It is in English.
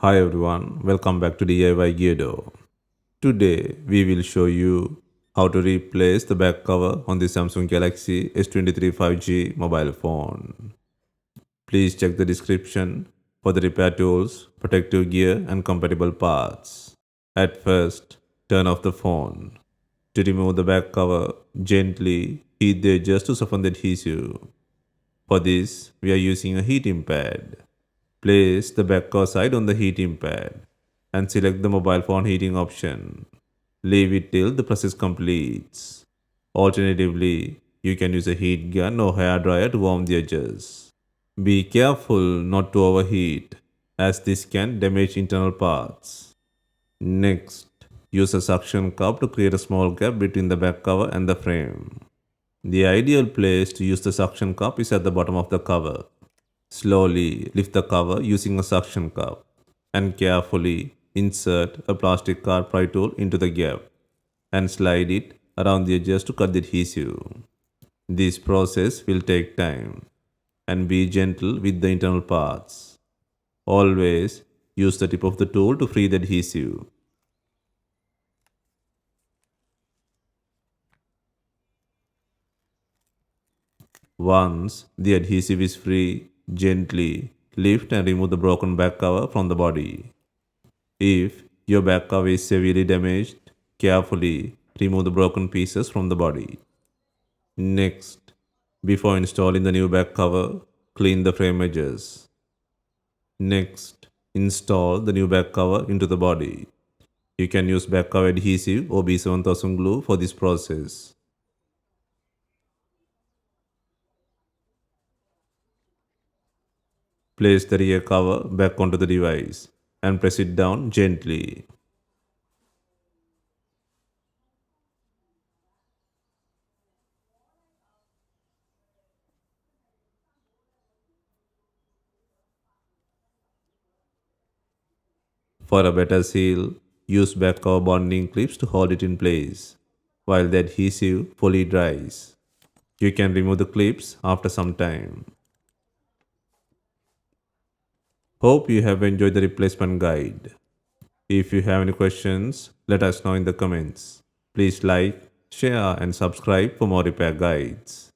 Hi everyone, welcome back to DIY Guido. Today we will show you how to replace the back cover on the Samsung Galaxy S23 5G mobile phone. Please check the description for the repair tools, protective gear and compatible parts. At first, turn off the phone. To remove the back cover, gently heat the edges to soften the adhesive. For this, we are using a heating pad. Place the back cover side on the heating pad and select the mobile phone heating option. Leave it till the process completes. Alternatively, you can use a heat gun or hair dryer to warm the edges. Be careful not to overheat, as this can damage internal parts. Next, use a suction cup to create a small gap between the back cover and the frame. The ideal place to use the suction cup is at the bottom of the cover. Slowly lift the cover using a suction cup and carefully insert a plastic card pry tool into the gap and slide it around the edges to cut the adhesive. This process will take time and be gentle with the internal parts. Always use the tip of the tool to free the adhesive. Once the adhesive is free, gently lift and remove the broken back cover from the body. If your back cover is severely damaged, carefully remove the broken pieces from the body. Next, before installing the new back cover, clean the frame edges. Next, install the new back cover into the body. You can use back cover adhesive or B7000 glue for this process. Place the rear cover back onto the device and press it down gently. For a better seal, use back cover bonding clips to hold it in place while the adhesive fully dries. You can remove the clips after some time. Hope you have enjoyed the replacement guide. If you have any questions, let us know in the comments. Please like, share and subscribe for more repair guides.